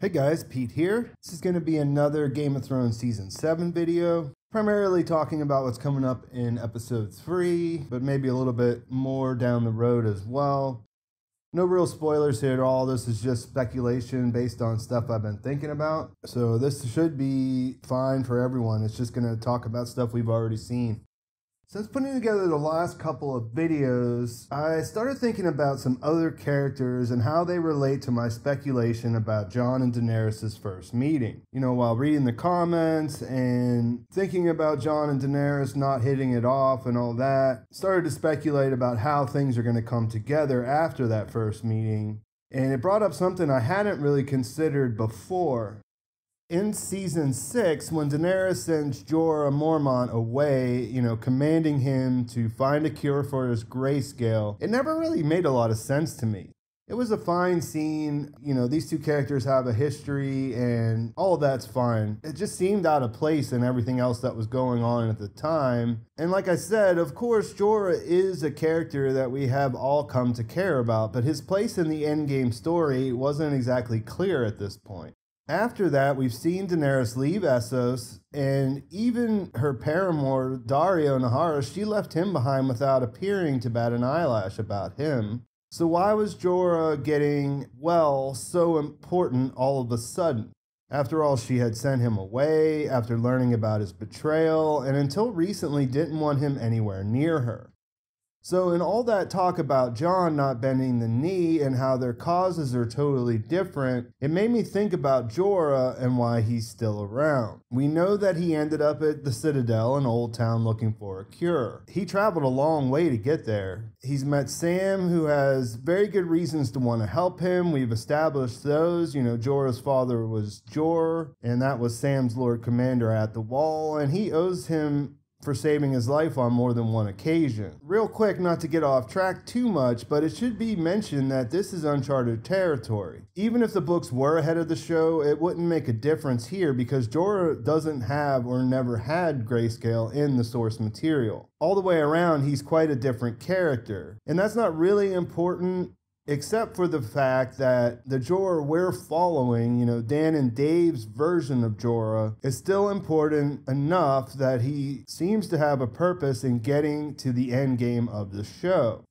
Hey guys, Pete here. This is going to be another Game of Thrones Season 7 video, primarily talking about what's coming up in Episode 3, but maybe a little bit more down the road as well. No real spoilers here at all. This is just speculation based on stuff I've been thinking about. So this should be fine for everyone. It's just going to talk about stuff we've already seen. Since putting together the last couple of videos, I started thinking about some other characters and how they relate to my speculation about Jon and Daenerys' first meeting. You know, while reading the comments and thinking about Jon and Daenerys not hitting it off and all that, started to speculate about how things are going to come together after that first meeting. And it brought up something I hadn't really considered before. In Season 6, when Daenerys sends Jorah Mormont away, commanding him to find a cure for his Greyscale, it never really made a lot of sense to me. It was a fine scene, these two characters have a history and all of that's fine. It just seemed out of place in everything else that was going on at the time. And like I said, of course, Jorah is a character that we have all come to care about, but his place in the endgame story wasn't exactly clear at this point. After that, we've seen Daenerys leave Essos, and even her paramour, Daario Naharis, she left him behind without appearing to bat an eyelash about him. So why was Jorah getting, so important all of a sudden? After all, she had sent him away after learning about his betrayal, and until recently didn't want him anywhere near her. So in all that talk about Jon not bending the knee and how their causes are totally different, it made me think about Jorah and why he's still around. We know that he ended up at the Citadel in Old Town looking for a cure. He traveled a long way to get there. He's met Sam, who has very good reasons to want to help him. We've established those. Jorah's father was Jorah, and that was Sam's Lord Commander at the Wall, and he owes him for saving his life on more than one occasion. Real quick, not to get off track too much, but it should be mentioned that this is uncharted territory. Even if the books were ahead of the show, it wouldn't make a difference here because Jorah doesn't have or never had Greyscale in the source material. All the way around, he's quite a different character. And that's not really important, except for the fact that the Jorah we're following, Dan and Dave's version of Jorah, is still important enough that he seems to have a purpose in getting to the end game of the show.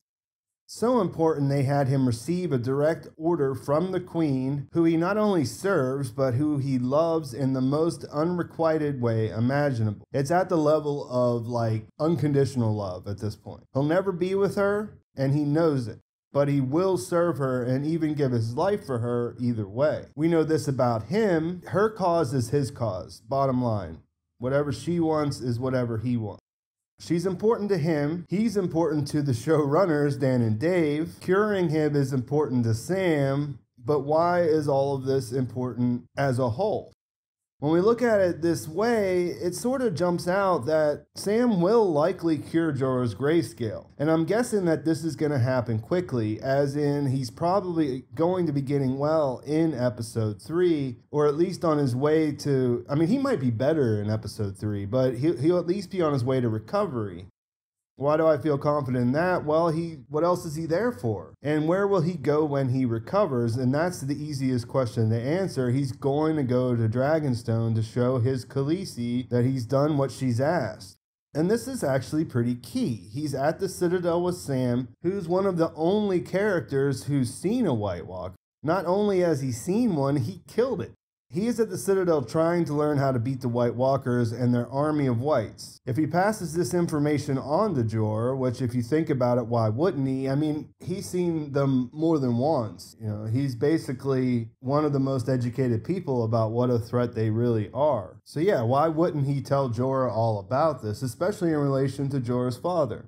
So important they had him receive a direct order from the Queen, who he not only serves, but who he loves in the most unrequited way imaginable. It's at the level of unconditional love at this point. He'll never be with her, and he knows it. But he will serve her and even give his life for her either way. We know this about him. Her cause is his cause, bottom line. Whatever she wants is whatever he wants. She's important to him. He's important to the showrunners, Dan and Dave. Curing him is important to Sam. But why is all of this important as a whole? When we look at it this way, it sort of jumps out that Sam will likely cure Jorah's Greyscale. And I'm guessing that this is going to happen quickly, as in he's probably going to be getting well in Episode 3, or at least on his way to, he might be better in Episode 3, but he'll at least be on his way to recovery. Why do I feel confident in that? Well, what else is he there for? And where will he go when he recovers? And that's the easiest question to answer. He's going to go to Dragonstone to show his Khaleesi that he's done what she's asked. And this is actually pretty key. He's at the Citadel with Sam, who's one of the only characters who's seen a White Walker. Not only has he seen one, he killed it. He is at the Citadel trying to learn how to beat the White Walkers and their army of whites. If he passes this information on to Jorah, which if you think about it, why wouldn't he? He's seen them more than once. He's basically one of the most educated people about what a threat they really are. So yeah, why wouldn't he tell Jorah all about this, especially in relation to Jorah's father?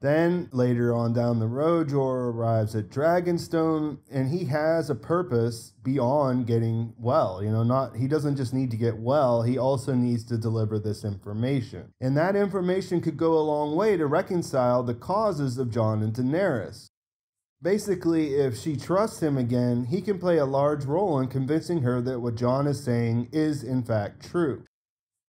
Then, later on down the road, Jorah arrives at Dragonstone, and he has a purpose beyond getting well. He doesn't just need to get well, he also needs to deliver this information. And that information could go a long way to reconcile the causes of Jon and Daenerys. Basically, if she trusts him again, he can play a large role in convincing her that what Jon is saying is in fact true.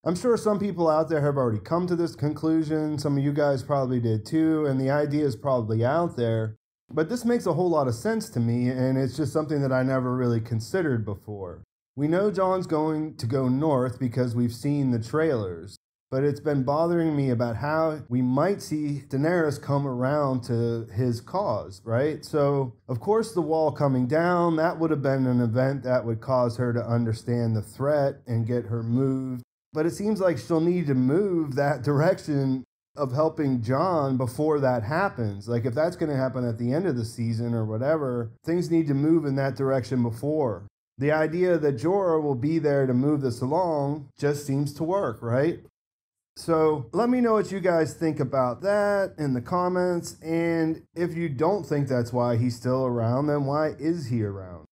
I'm sure some people out there have already come to this conclusion. Some of you guys probably did too, and the idea is probably out there. But this makes a whole lot of sense to me, and it's just something that I never really considered before. We know Jon's going to go north because we've seen the trailers, but it's been bothering me about how we might see Daenerys come around to his cause, right? So, of course, the wall coming down, that would have been an event that would cause her to understand the threat and get her moved. But it seems like she'll need to move that direction of helping Jon before that happens. Like, if that's going to happen at the end of the season or whatever, things need to move in that direction before. The idea that Jorah will be there to move this along just seems to work, right? So let me know what you guys think about that in the comments. And if you don't think that's why he's still around, then why is he around?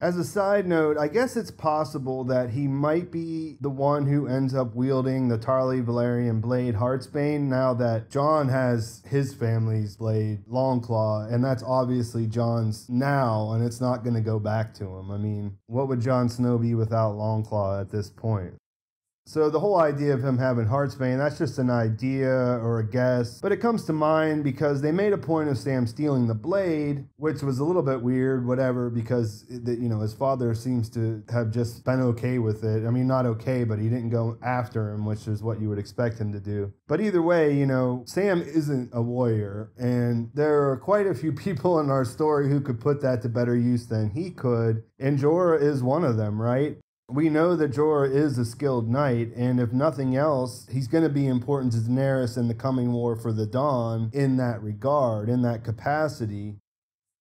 As a side note, I guess it's possible that he might be the one who ends up wielding the Tarly Valyrian blade Heartsbane now that Jon has his family's blade Longclaw, and that's obviously Jon's now, and it's not going to go back to him. I mean, what would Jon Snow be without Longclaw at this point? So the whole idea of him having Heartsbane, that's just an idea or a guess, but it comes to mind because they made a point of Sam stealing the blade, which was a little bit weird, whatever, because his father seems to have just been okay with it. I mean, not okay, but he didn't go after him, which is what you would expect him to do. But either way, Sam isn't a warrior, and there are quite a few people in our story who could put that to better use than he could, and Jorah is one of them, right? We know that Jorah is a skilled knight, and if nothing else, he's going to be important to Daenerys in the coming war for the Dawn in that regard, in that capacity.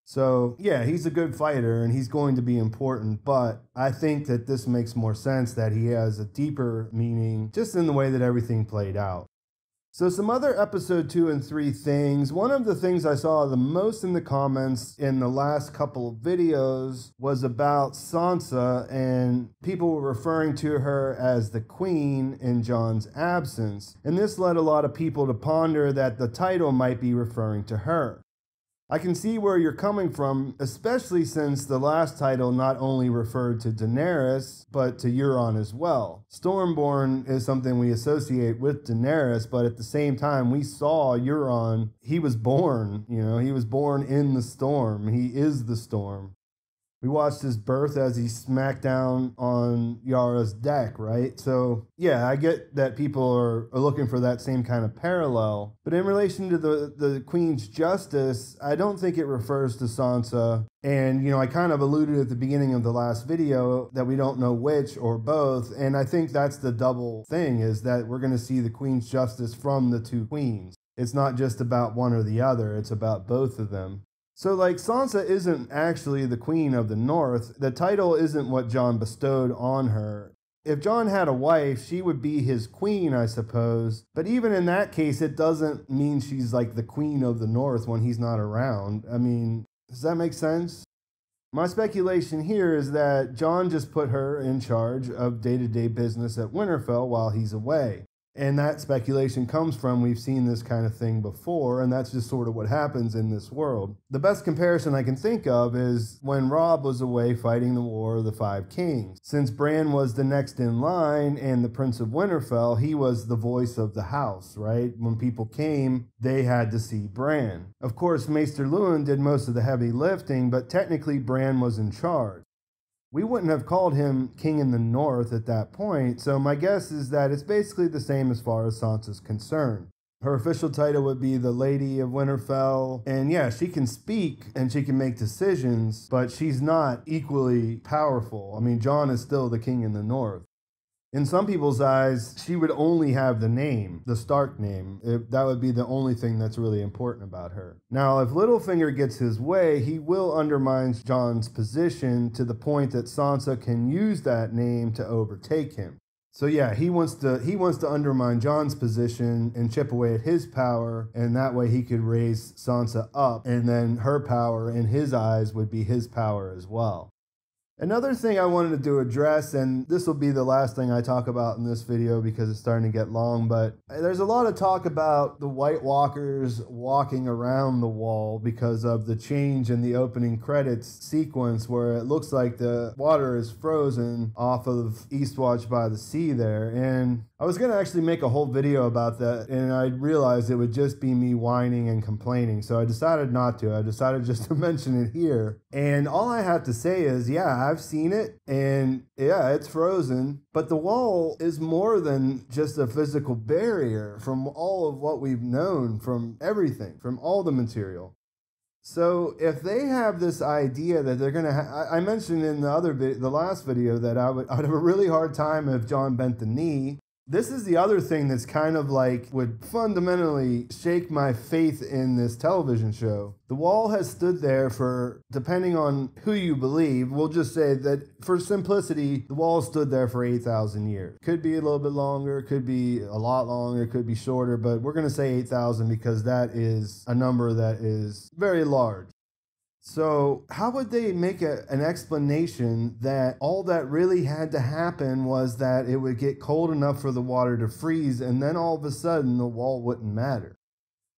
So, yeah, he's a good fighter, and he's going to be important, but I think that this makes more sense that he has a deeper meaning just in the way that everything played out. So some other episode 2 and 3 things. One of the things I saw the most in the comments in the last couple of videos was about Sansa, and people were referring to her as the queen in Jon's absence. And this led a lot of people to ponder that the title might be referring to her. I can see where you're coming from, especially since the last title not only referred to Daenerys, but to Euron as well. Stormborn is something we associate with Daenerys, but at the same time, we saw Euron. He was born, he was born in the storm. He is the storm. We watched his birth as he smacked down on Yara's deck, right? So, yeah, I get that people are looking for that same kind of parallel. But in relation to the Queen's justice, I don't think it refers to Sansa. And, I kind of alluded at the beginning of the last video that we don't know which or both. And I think that's the double thing, is that we're going to see the Queen's justice from the two queens. It's not just about one or the other, it's about both of them. So, Sansa isn't actually the Queen of the North. The title isn't what Jon bestowed on her. If Jon had a wife, she would be his queen, I suppose. But even in that case, it doesn't mean she's like the Queen of the North when he's not around. I mean, does that make sense? My speculation here is that Jon just put her in charge of day-to-day business at Winterfell while he's away. And that speculation comes from we've seen this kind of thing before, and that's just sort of what happens in this world. The best comparison I can think of is when Robb was away fighting the War of the Five Kings. Since Bran was the next in line and the Prince of Winterfell, he was the voice of the house, right? When people came, they had to see Bran. Of course, Maester Luwin did most of the heavy lifting, but technically Bran was in charge. We wouldn't have called him King in the North at that point, so my guess is that it's basically the same as far as Sansa's concerned. Her official title would be the Lady of Winterfell, and yeah, she can speak and she can make decisions, but she's not equally powerful. I mean, Jon is still the King in the North. In some people's eyes, she would only have the name, the Stark name. That would be the only thing that's really important about her. Now, if Littlefinger gets his way, he will undermine Jon's position to the point that Sansa can use that name to overtake him. So yeah, he wants to undermine Jon's position and chip away at his power, and that way he could raise Sansa up, and then her power in his eyes would be his power as well. Another thing I wanted to address, and this will be the last thing I talk about in this video because it's starting to get long, but there's a lot of talk about the White Walkers walking around the wall because of the change in the opening credits sequence where it looks like the water is frozen off of Eastwatch by the Sea there. And I was going to actually make a whole video about that, and I realized it would just be me whining and complaining, so I decided not to. I decided just to mention it here. And all I have to say is, yeah, I've seen it, and yeah, it's frozen. But the wall is more than just a physical barrier from all of what we've known, from everything, from all the material. So if they have this idea that they're going to, I mentioned in the last video that I'd have a really hard time if Jon bent the knee. This is the other thing that's kind of like would fundamentally shake my faith in this television show. The wall has stood there for, depending on who you believe, we'll just say that for simplicity, the wall stood there for 8,000 years. Could be a little bit longer, could be a lot longer, could be shorter, but we're going to say 8,000 because that is a number that is very large. So how would they make an explanation that all that really had to happen was that it would get cold enough for the water to freeze, and then all of a sudden the wall wouldn't matter?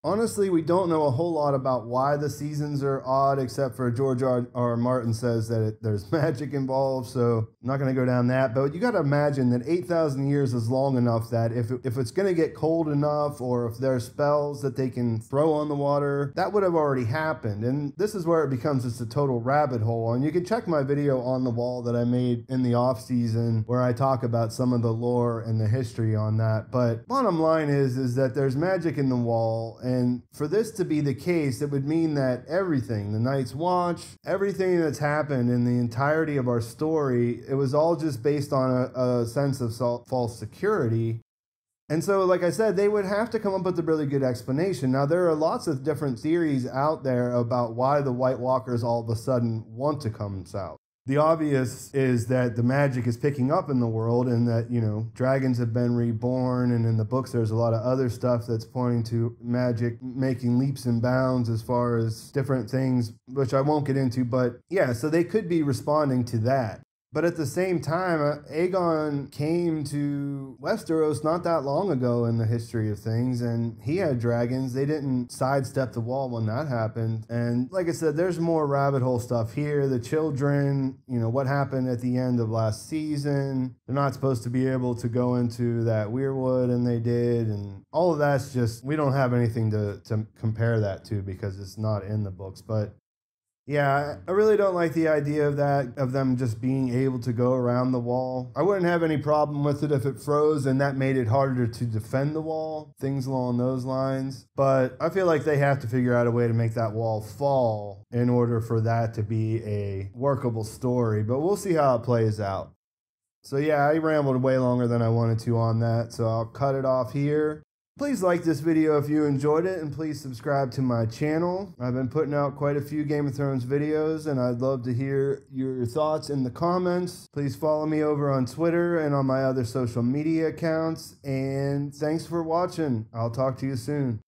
Honestly, we don't know a whole lot about why the seasons are odd, except for George R. Martin says that there's magic involved, so I'm not going to go down that. But you got to imagine that 8,000 years is long enough that if it's going to get cold enough, or if there are spells that they can throw on the water, that would have already happened. And this is where it becomes just a total rabbit hole. And you can check my video on the wall that I made in the off season, where I talk about some of the lore and the history on that. But bottom line is that there's magic in the wall. And for this to be the case, it would mean that everything, the Night's Watch, everything that's happened in the entirety of our story, it was all just based on a sense of false security. And so, like I said, they would have to come up with a really good explanation. Now, there are lots of different theories out there about why the White Walkers all of a sudden want to come south. The obvious is that the magic is picking up in the world, and that, you know, dragons have been reborn, and in the books there's a lot of other stuff that's pointing to magic making leaps and bounds as far as different things, which I won't get into, but yeah, so they could be responding to that. But at the same time, Aegon came to Westeros not that long ago in the history of things, and he had dragons. They didn't sidestep the wall when that happened. And like I said, there's more rabbit hole stuff here. The children, you know, what happened at the end of last season. They're not supposed to be able to go into that weirwood, and they did. And all of that's just, we don't have anything to compare that to because it's not in the books. But yeah, I really don't like the idea of them just being able to go around the wall. I wouldn't have any problem with it if it froze and that made it harder to defend the wall, things along those lines. But I feel like they have to figure out a way to make that wall fall in order for that to be a workable story. But we'll see how it plays out. So yeah, I rambled way longer than I wanted to on that, so I'll cut it off here. Please like this video if you enjoyed it, and please subscribe to my channel. I've been putting out quite a few Game of Thrones videos, and I'd love to hear your thoughts in the comments. Please follow me over on Twitter and on my other social media accounts, and thanks for watching. I'll talk to you soon.